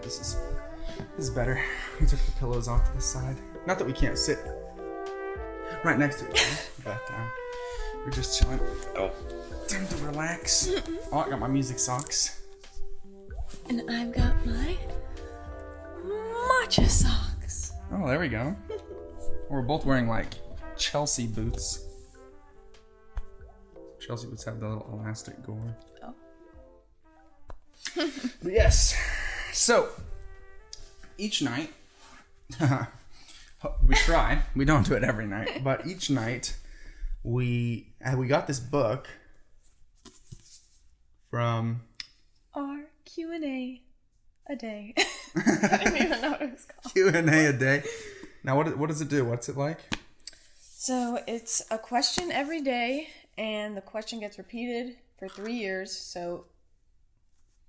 This is better. We took the pillows off to the side. Not that we can't sit right next to each other, but we're just chilling. Oh, time to relax. Oh, I got my music socks. And I've got my matcha socks. Oh, there we go. We're both wearing like Chelsea boots. Chelsea boots have the little elastic gore. Oh. Yes. So, each night, we try. We don't do it every night, but each night we got this book from our Q&A a day. I didn't even know what it was called. Q&A a day. Now, what does it do? What's it like? So it's a question every day, and the question gets repeated for 3 years. So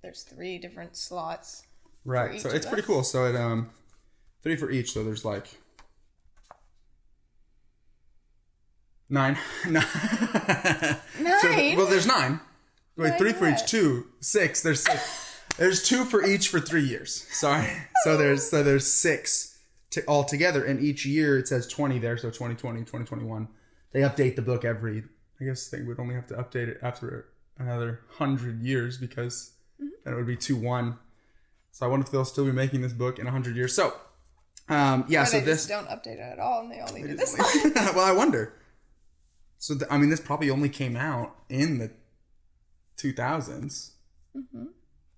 there's 3 different slots. Right. So it's pretty cool. So it 3 for each. So there's like 9. 9. So, well, there's 9. Wait, 3 for each. 2, 6. There's 6. There's 2 for each for 3 years. Sorry. So there's 6 all together, and each year it says 20 there. So 2020, 2021. They update the book every. I guess they would only have to update it after another 100 years because then it would be 2-1. So I wonder if they'll still be making this book in 100 years. So, yeah. Or so they this just don't update it at all, and they only do this. Well, I wonder. So this probably only came out in the 2000s. Mm-hmm.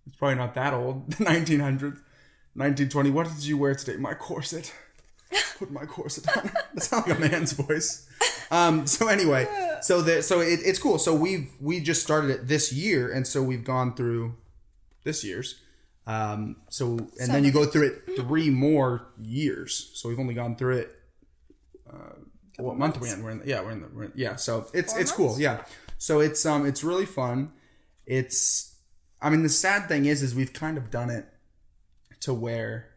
It's probably not that old. The 1900s, 1920. What did you wear today? My corset. Put my corset on. That sounds like a man's voice. So anyway, it's cool. So we just started it this year, and so we've gone through this year's. Then you go through it 3 more years. So we've only gone through it. What month are we in? We're in. So it's cool. Yeah. So it's really fun. The sad thing is we've kind of done it to where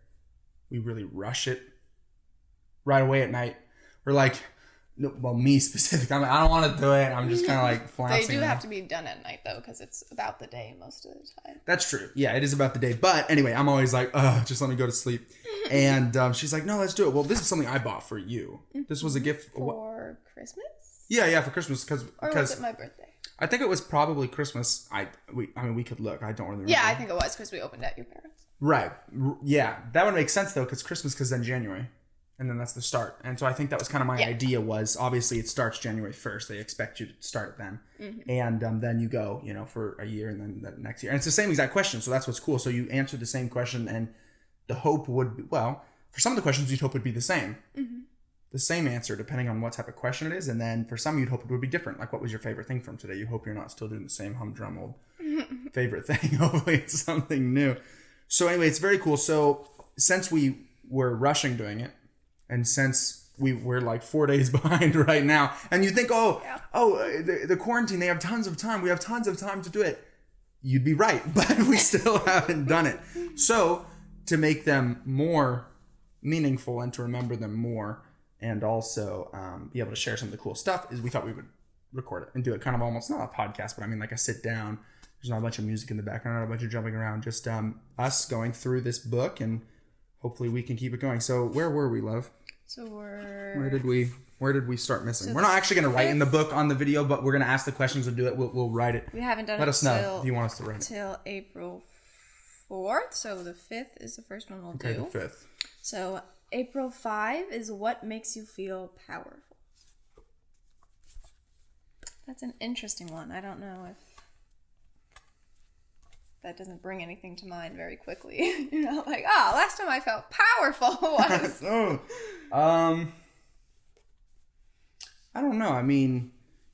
we really rush it right away at night. We're like, no, well, me specific. I'm like, I don't want to do it. I'm just kind of like flouncing. They do have to be done at night though, because it's about the day most of the time. That's true. Yeah, it is about the day. But anyway, I'm always like, just let me go to sleep. And she's like, no, let's do it. Well, this is something I bought for you. This was a gift for Christmas. Yeah, for Christmas because was it my birthday? I think it was probably Christmas. We could look. I don't really remember. Yeah, I think it was because we opened at your parents'. Right. Yeah, that would make sense though, because Christmas, because then January. And then that's the start. And so I think that was kind of my idea was, obviously it starts January 1st. They expect you to start then. Mm-hmm. And then you go, for a year and then the next year. And it's the same exact question. So that's what's cool. So you answer the same question and the hope would be, well, for some of the questions you'd hope would be the same. Mm-hmm. The same answer depending on what type of question it is. And then for some you'd hope it would be different. Like what was your favorite thing from today? You hope you're not still doing the same humdrum old favorite thing. Hopefully it's something new. So anyway, it's very cool. So since we were rushing doing it, and since we're like 4 days behind right now, and you think, the quarantine, they have tons of time. We have tons of time to do it. You'd be right, but we still haven't done it. So to make them more meaningful and to remember them more, and also be able to share some of the cool stuff, is we thought we would record it and do it kind of almost not a podcast, but like a sit down. There's not a bunch of music in the background, not a bunch of jumping around, just us going through this book, and hopefully we can keep it going. So where were we, love? So where did we start missing? So we're not actually going to write in the book on the video, but we're going to ask the questions and do it. We'll write it. We haven't done Let it us know if you want us to write it. Till April 4th. So the 5th is the first one we'll do. The 5th. So April 5 is what makes you feel powerful. That's an interesting one. I don't know if that doesn't bring anything to mind very quickly. Last time I felt powerful was... I don't know.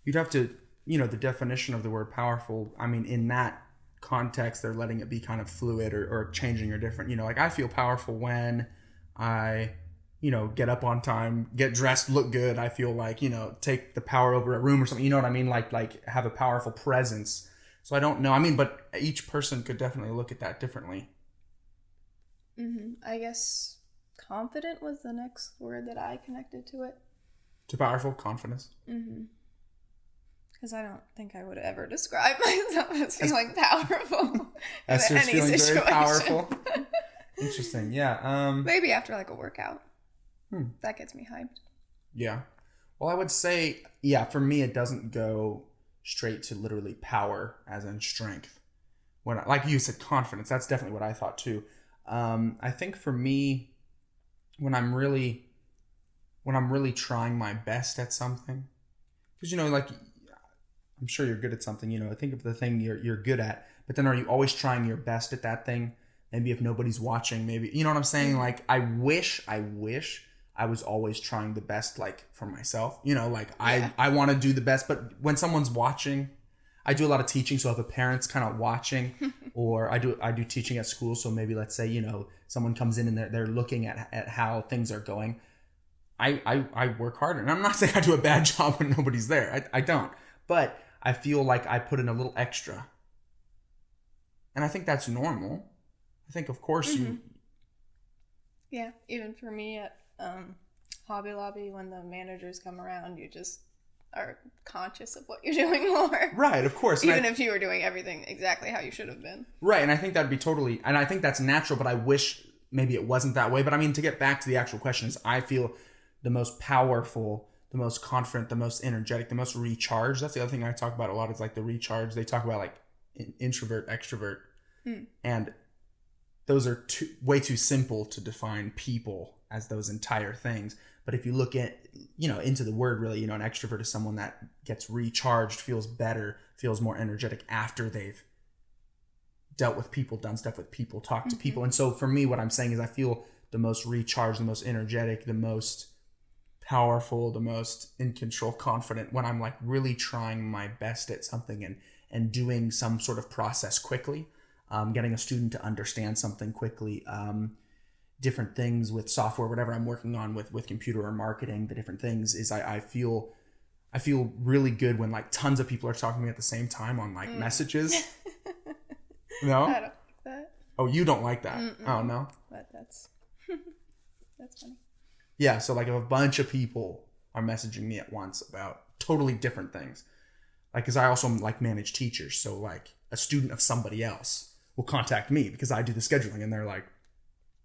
You'd have to, the definition of the word powerful. In that context, they're letting it be kind of fluid or changing or different. I feel powerful when I, get up on time, get dressed, look good. I feel like, take the power over a room or something. You know what I mean? Like have a powerful presence. So I don't know. But each person could definitely look at that differently. I guess confident was the next word that I connected to it. Too powerful, confidence. Because I don't think I would ever describe myself as feeling powerful. Esther's any feeling situation. very powerful. Interesting. Yeah. Maybe after like a workout. That gets me hyped. Yeah. Well, I would say, yeah, for me, it doesn't go straight to literally power as in strength. When, like you said, confidence, that's definitely what I thought too. I think for me, when I'm really trying my best at something, because, like, I'm sure you're good at something, think of the thing you're good at, but then are you always trying your best at that thing? Maybe if nobody's watching, maybe, you know what I'm saying? Like, I wish I was always trying the best, like, for myself, I want to do the best, but when someone's watching, I do a lot of teaching. So if a parent's kind of watching, or I do teaching at school. So maybe let's say, someone comes in and they're looking at how things are going. I work harder, and I'm not saying I do a bad job when nobody's there. I don't, but I feel like I put in a little extra, and I think that's normal. I think, of course, you. Yeah, even for me at Hobby Lobby, when the managers come around, you just are conscious of what you're doing more. Right, of course. Even if you were doing everything exactly how you should have been. Right, and I think that'd be totally, and I think that's natural, but I wish maybe it wasn't that way. But I mean, to get back to the actual question, is I feel the most powerful, the most confident, the most energetic, the most recharged. That's the other thing I talk about a lot, is like the recharge. They talk about like introvert, extrovert. And those are way too simple to define people as those entire things. But if you look at, into the word really, an extrovert is someone that gets recharged, feels better, feels more energetic after they've dealt with people, done stuff with people, talked to people. And so for me, what I'm saying is I feel the most recharged, the most energetic, the most powerful, the most in control, confident when I'm like really trying my best at something and doing some sort of process quickly, getting a student to understand something quickly, different things with software, whatever I'm working on with computer or marketing, the different things is I feel really good when like tons of people are talking to me at the same time on like messages. No? I don't like that. Oh, you don't like that? Oh, no? But that's funny. Yeah, so like if a bunch of people are messaging me at once about totally different things, like, because I also like manage teachers, so like a student of somebody else will contact me because I do the scheduling, and they're like,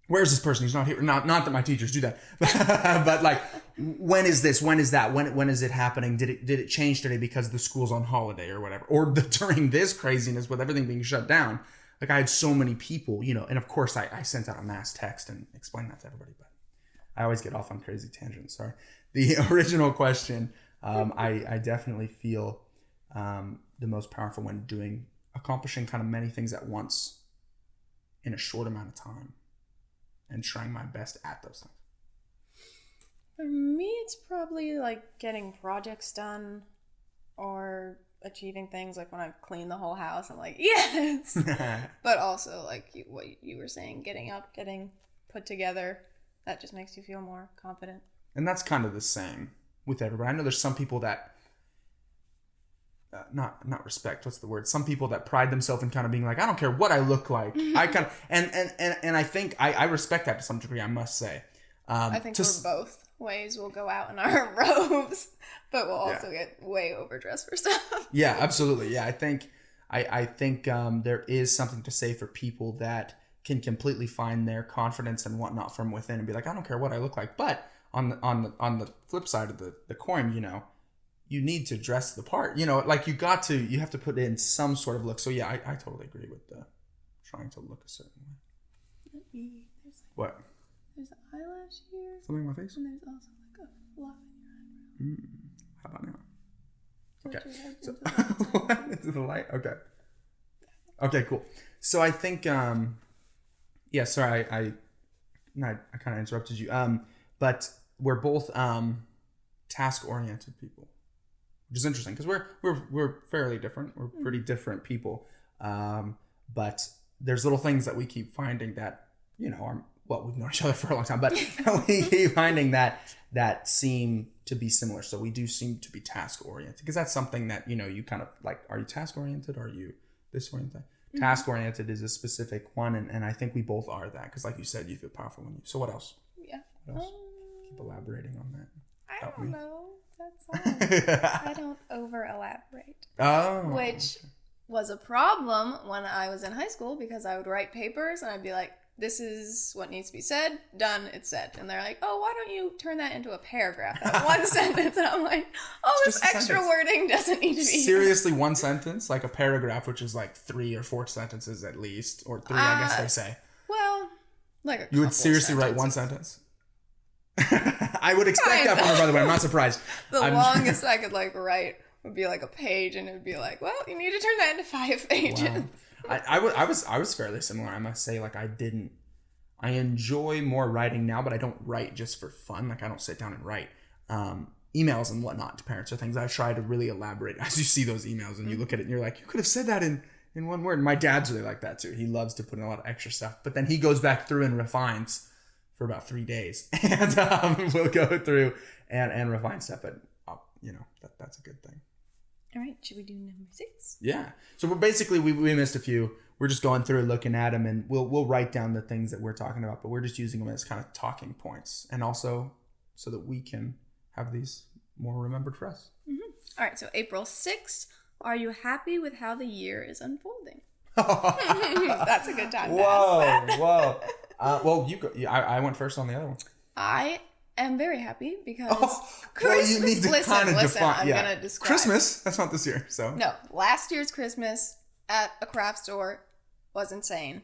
where's this person? He's not here. Not that my teachers do that, but like, when is this? When is that? When is it happening? Did it change today because the school's on holiday or whatever? Or during this craziness with everything being shut down, like I had so many people, and of course I sent out a mass text and explained that to everybody, but I always get off on crazy tangents. Sorry. The original question, I definitely feel the most powerful when accomplishing kind of many things at once in a short amount of time and trying my best at those things. For me, it's probably like getting projects done or achieving things, like when I've cleaned the whole house, I'm like, yes! But also, like what you were saying, getting up, getting put together, that just makes you feel more confident. And that's kind of the same with everybody. I know there's some people that not respect, what's the word? Some people that pride themselves in kind of being like, I don't care what I look like. I kind of, and I think I respect that to some degree, I must say. I think we're both ways. We'll go out in our robes, but we'll also get way overdressed for stuff. Yeah, absolutely. Yeah, I think there is something to say for people that can completely find their confidence and whatnot from within and be like, I don't care what I look like. But on the flip side of the coin, you need to dress the part. Like you have to put in some sort of look. So yeah, I totally agree with the trying to look a certain way. What? There's an eyelash here. Something on my face? And there's also like a fluff in your eyebrow. How about now? Okay. So, into the light? Okay. Okay, cool. So I think, yeah, sorry, I kind of interrupted you. But we're both task-oriented people, which is interesting because we're fairly different. We're pretty different people. But there's little things that we keep finding that, are, well, we've known each other for a long time, but we keep finding that seem to be similar. So we do seem to be task-oriented because that's something that, you kind of like, are you task-oriented? Are you this oriented? Task oriented is a specific one, and I think we both are that, because like you said, you feel powerful when you. So what else? Yeah. What else? Keep elaborating on that. I don't know. That's all. I don't over elaborate. Oh. Which was a problem when I was in high school, because I would write papers and I'd be like, this is what needs to be said, done, it's said. And they're like, oh, why don't you turn that into a paragraph? That one sentence. And I'm like, oh, this extra wording doesn't need to be seriously one sentence, like a paragraph, which is like 3 or 4 sentences at least, or 3, I guess they say. Well, like a you would seriously write one sentence? I would expect that from her, by the way. I'm not surprised. Longest I could like write would be like a page, and it would be like, well, you need to turn that into 5 pages. Wow. I was fairly similar. I must say, like, I enjoy more writing now, but I don't write just for fun. Like, I don't sit down and write emails and whatnot to parents or things. I try to really elaborate as you see those emails and you look at it and you're like, you could have said that in one word. And my dad's really like that too. He loves to put in a lot of extra stuff, but then he goes back through and refines for about 3 days, and we'll go through and refine stuff. But that's a good thing. All right, should we do number 6? Yeah. So we're basically, we missed a few. We're just going through looking at them, and we'll write down the things that we're talking about, but we're just using them as kind of talking points, and also so that we can have these more remembered for us. Mm-hmm. All right. So April 6th. Are you happy with how the year is unfolding? That's a good time to ask that. Whoa. Well, you go. I went first on the other one. I am very happy because Christmas. Well, you need to kind of define. I'm gonna describe Christmas. That's not this year. So no, last year's Christmas at a craft store was insane,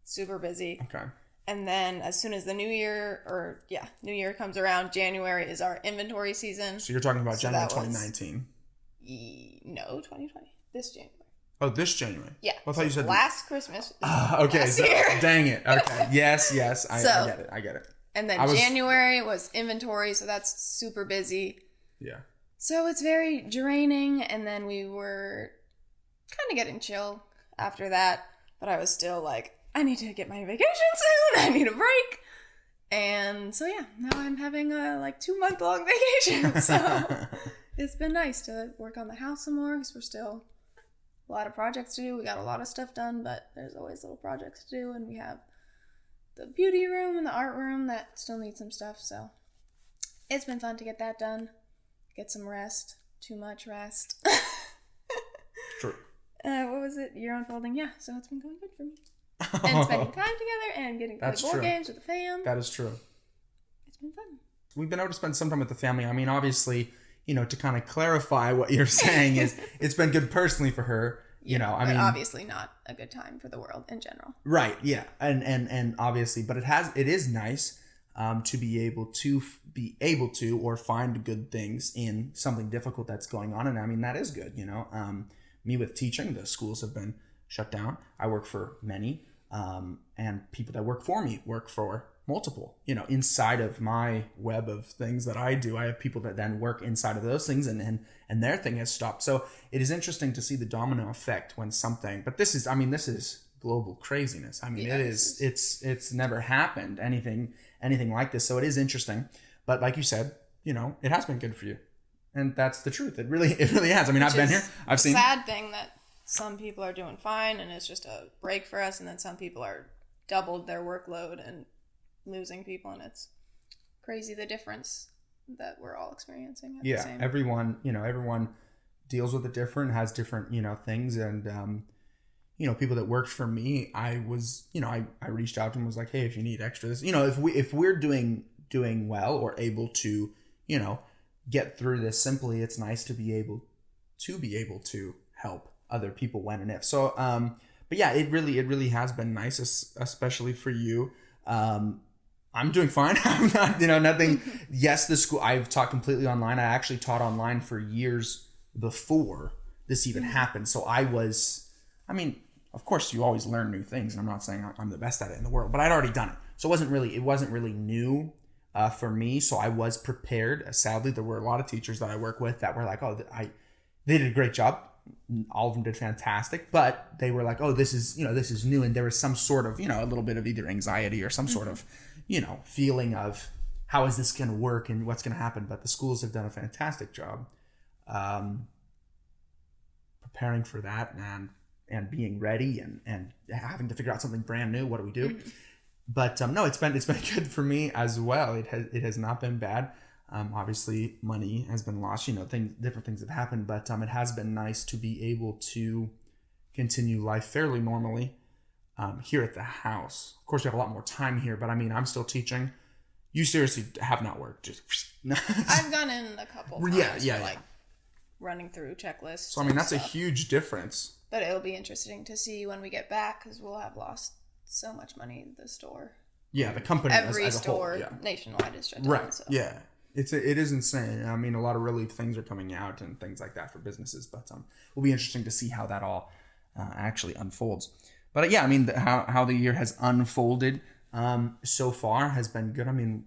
super busy. Okay. And then as soon as the New Year comes around, January is our inventory season. So you're talking about January 2019. No, 2020. This January. Oh, this January. Yeah. Well, I thought you said last Christmas. Okay. Last year. Dang it. Okay. Yes. I get it. And then January was inventory, so that's super busy. Yeah. So it's very draining, and then we were kind of getting chill after that, but I was still like, I need to get my vacation soon. I need a break. And so yeah, now I'm having a 2-month-long vacation. So it's been nice to work on the house some more, because we're still a lot of projects to do. We got a lot of stuff done, but there's always little projects to do, and we have the beauty room and the art room that still need some stuff. So it's been fun to get that done, get some rest. Too much rest. True. What was it? Year unfolding. Yeah, so it's been going good for me. And spending time together and getting to play board games with the fam. That is true. It's been fun. We've been able to spend some time with the family. I mean, obviously, to kind of clarify what you're saying is it's been good personally for her. I mean, obviously not a good time for the world in general. Right. Yeah. And obviously, but it is nice to be able to or find good things in something difficult that's going on. And I mean, that is good. Me with teaching, the schools have been shut down. I work for many, and people that work for me work for multiple, inside of my web of things that I do. I have people that then work inside of those things, and their thing has stopped. So it is interesting to see the domino effect when something, but this is global craziness. I mean, yeah, it's never happened anything like this. So it is interesting, but like you said, it has been good for you. And that's the truth. It really has. I mean, I've been here. I've seen. Sad thing that some people are doing fine and it's just a break for us, and then some people are doubled their workload and losing people, and it's crazy the difference that we're all experiencing. At the same. Everyone deals with it different, has different things, and people that worked for me, I was I reached out to them and was like, hey, if you need extra this, if we're doing well or able to get through this simply, it's nice to be able to help other people when and if. So but yeah, it really has been nice, especially for you. I'm doing fine. I'm not, nothing. Yes, the school, I've taught completely online. I actually taught online for years before this even happened. So of course you always learn new things, and I'm not saying I'm the best at it in the world, but I'd already done it. So it wasn't really new for me. So I was prepared. Sadly, there were a lot of teachers that I work with that were like, they did a great job. All of them did fantastic, but they were like, oh, this is new. And there was some sort of, a little bit of either anxiety or some sort of, feeling of how is this going to work and what's going to happen. But the schools have done a fantastic job preparing for that. and being ready and having to figure out something brand new. What do we do? But no, it's been good for me as well. It has not been bad. Obviously money has been lost, different things have happened, but it has been nice to be able to continue life fairly normally here at the house. Of course, we have a lot more time here, but I mean, I'm still teaching. You seriously have not worked. Just I've gone in a couple times for like running through checklists. So I mean, that's a huge difference. But it'll be interesting to see when we get back, because we'll have lost so much money in the store. Yeah, the company every as a store whole, nationwide is shut down. Right. So. Yeah. It is insane. I mean, a lot of relief things are coming out and things like that for businesses, but will be interesting to see how that all actually unfolds. But yeah, I mean, how the year has unfolded so far has been good. I mean,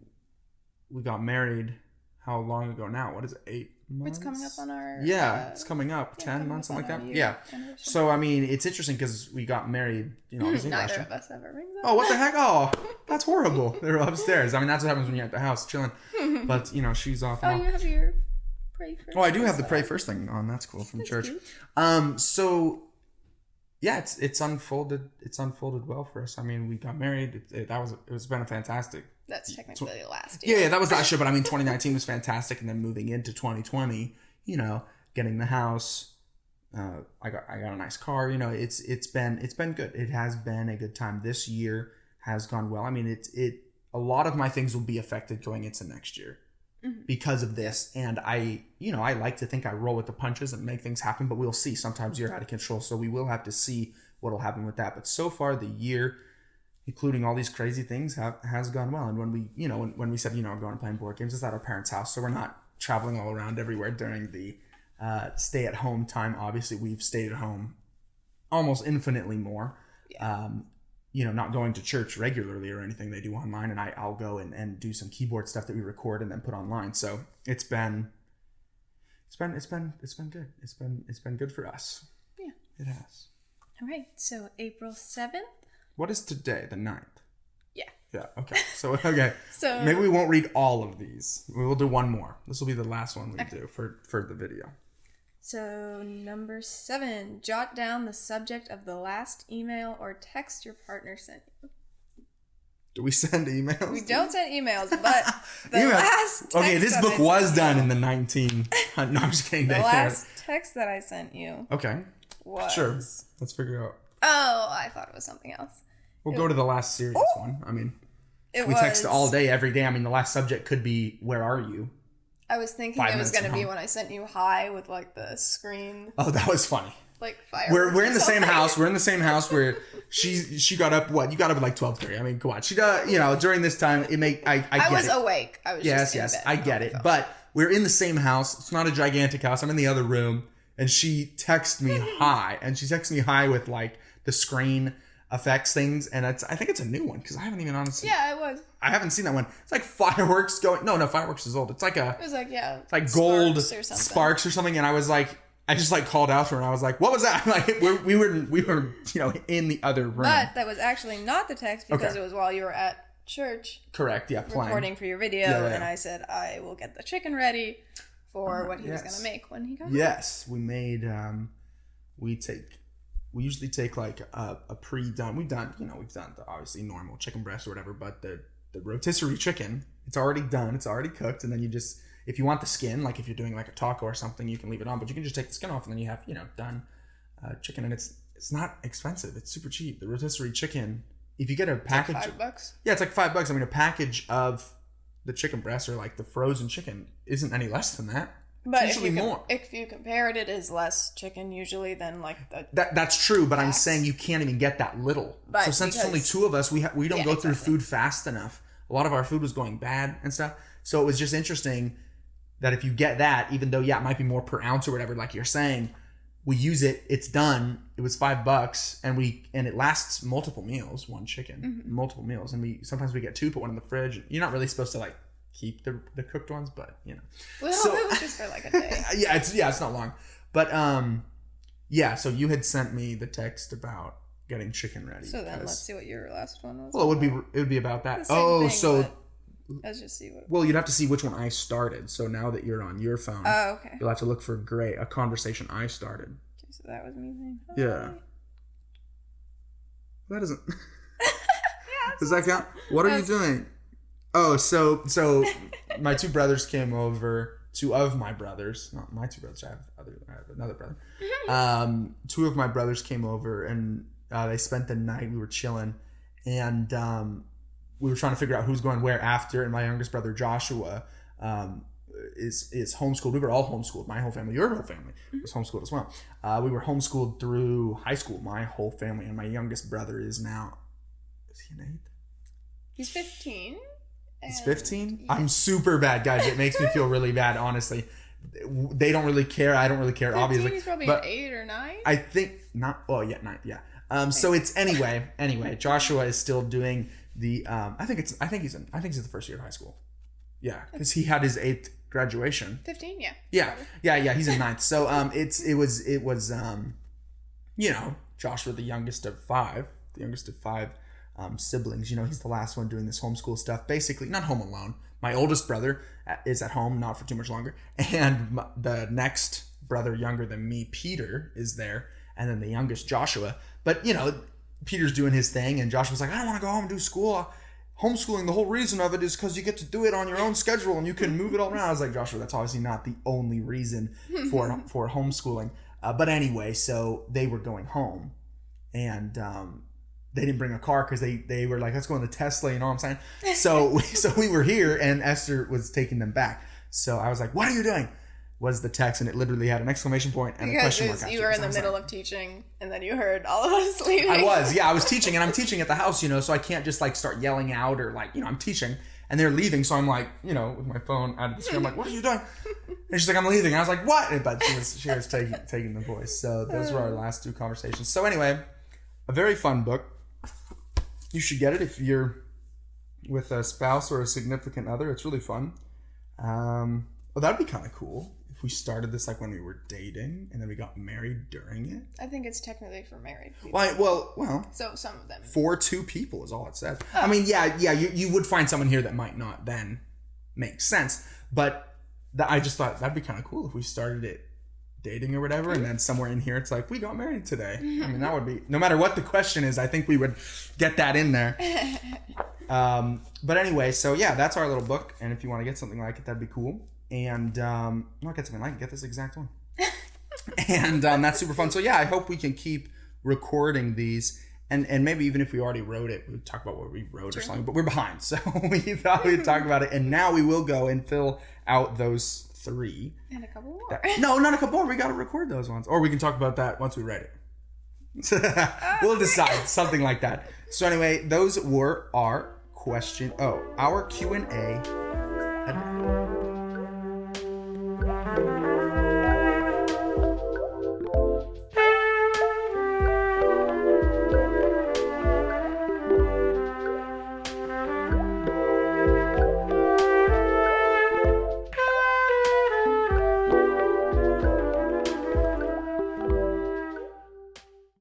we got married how long ago now? What is it? 8 months? It's coming up on our... Yeah, it's coming up. 10 months, something like that. Yeah. So, I mean, it's interesting because we got married, neither of us ever rings up. Oh, what the heck? Oh, that's horrible. They're upstairs. I mean, that's what happens when you're at the house chilling. But, she's off. Oh, you have your pray first. Oh, I do have the pray first thing on. That's cool from church. Cute. So, yeah, it's unfolded. It's unfolded well for us. I mean, we got married. It's been a fantastic... That's technically the last year. Yeah, that was last year, but I mean, 2019 was fantastic, and then moving into 2020, getting the house, I got a nice car. It's been good. It has been a good time. This year has gone well. I mean, a lot of my things will be affected going into next year because of this, and I like to think I roll with the punches and make things happen, but we'll see. Sometimes you're out of control, so we will have to see what'll happen with that. But so far, the year, including all these crazy things, has gone well. And when we, when we said, we're going to play board games, it's at our parents' house, so we're not traveling all around everywhere during the stay-at-home time. Obviously, we've stayed at home almost infinitely more. Yeah. Not going to church regularly or anything. They do online, and I'll go and do some keyboard stuff that we record and then put online. So it's been good. It's been good for us. Yeah, it has. All right. So April 7th. What is today? The 9th? Yeah. Yeah, okay. So maybe we won't read all of these. We will do one more. This will be the last one we do for the video. So number 7, jot down the subject of the last email or text your partner sent you. Do we send emails? We don't send emails, but the last text okay, this book was done in the 19... No, I'm just kidding. The last text that I sent you. Okay. Was... Sure. Let's figure out. Oh, I thought it was something else. We'll go to the last serious one. I mean, we text all day, every day. I mean, the last subject could be, where are you? I was thinking it was going to be when I sent you hi with like the screen. Oh, that was funny. Like fireworks. We're in the same house. We're in the same house where she got up. What? You got up at like 12:30. I mean, come on. She got, during this time, I get it. I was awake. I was just in bed. I get it. But we're in the same house. It's not a gigantic house. I'm in the other room, and she texts me hi, and she texts me hi with like the screen effects things, and I think it's a new one because I haven't even honestly. Yeah, it was. I haven't seen that one. It's like fireworks going. No, fireworks is old. It's like It was like It's like gold sparks or something, and I was like, I just like called out to her, and I was like, "What was that?" Like we were in the other room. But that was actually not the text because it was while you were at church. Correct. Yeah. Playing. Recording for your video, and I said I will get the chicken ready for what he was gonna make when he got home. Yes, we made. We usually take like a pre-done. We've done the obviously normal chicken breast or whatever, but the rotisserie chicken, it's already done. It's already cooked, and then you just, if you want the skin, like if you're doing like a taco or something, you can leave it on, but you can just take the skin off, and then you have done chicken, and it's not expensive. It's super cheap. The rotisserie chicken, if you get a package, it's like $5. Yeah, it's like $5. I mean, a package of the chicken breast or like the frozen chicken isn't any less than that. But if you compared it as less chicken usually than like the that's true, but I'm saying you can't even get that little. So since it's only 2 of us, we don't go through food fast enough. A lot of our food was going bad and stuff. So it was just interesting that if you get that, even though it might be more per ounce or whatever, like you're saying, we use it, it's done. It was $5, and it lasts multiple meals. One chicken, multiple meals, and sometimes we get 2, put one in the fridge. You're not really supposed to like keep the cooked ones, but Well, it was just for like a day. it's not long. But so you had sent me the text about getting chicken ready. So then let's see what your last one was. Well, it would be about that. Let's just see what. Well, you'd have to see which one I started. So now that you're on your phone, oh, okay, you'll have to look for a conversation I started. Okay, so that was me saying hi. Yeah. That doesn't. Yeah, Does that count? What are you doing? Oh, so my two brothers came over. Two of my brothers, not my two brothers. I have another brother. Two of my brothers came over, and they spent the night. We were chilling, and we were trying to figure out who's going where after. And my youngest brother Joshua is homeschooled. We were all homeschooled. My whole family, your whole family was homeschooled as well. We were homeschooled through high school. My whole family, and my youngest brother is now. Is he an 8th? He's 15. He's 15? Yeah. I'm super bad, guys. It makes me feel really bad, honestly. They don't really care. I don't really care, 15, obviously. He's probably an 8 or 9. I think not. Oh, yeah, 9. Yeah. So it's anyway. Joshua is still doing the. I think he's in the first year of high school. Yeah, because he had his 8th graduation. 15, yeah. Yeah. He's in 9th. So it was Joshua, the youngest of 5. Siblings. He's the last one doing this homeschool stuff. Basically, not home alone. My oldest brother is at home, not for too much longer. And the next brother younger than me, Peter, is there. And then the youngest, Joshua. But, Peter's doing his thing. And Joshua's like, I don't want to go home and do school. Homeschooling, the whole reason of it is because you get to do it on your own schedule and you can move it all around. I was like, Joshua, that's obviously not the only reason for homeschooling. But anyway, so they were going home. And they didn't bring a car because they were like, let's go in the Tesla, you know what I'm saying? So we were here and Esther was taking them back. So I was like, what are you doing? Was the text, and it literally had an exclamation point and a question mark. You were in the middle of teaching and then you heard all of us leaving. I was teaching, and I'm teaching at the house, so I can't just like start yelling out or like, I'm teaching and they're leaving. So I'm like, with my phone out of the screen, I'm like, what are you doing? And she's like, I'm leaving. And I was like, what? But she was taking the voice. So those were our last 2 conversations. So anyway, a very fun book. You should get it if you're with a spouse or a significant other. It's really fun. That'd be kind of cool if we started this like when we were dating and then we got married during it. I think it's technically for married people. Well. So some of them. For 2 people is all it says. Oh. I mean, yeah. You would find someone here that might not then make sense. But I just thought that'd be kind of cool if we started it dating or whatever, and then somewhere in here it's like, we got married today. I mean, that would be, no matter what the question is, I think we would get that in there. But anyway, so yeah, that's our little book, and if you want to get something like it, that'd be cool. And not get something like it, get this exact one. And that's super fun. So yeah, I hope we can keep recording these, and maybe even if we already wrote it, we'd talk about what we wrote or something, but we're behind, so we thought we'd talk about it, and now we will go and fill out those 3. And a couple more. No, not a couple more. We got to record those ones. Or we can talk about that once we write it. We'll decide. Something like that. So anyway, those were our Q&A.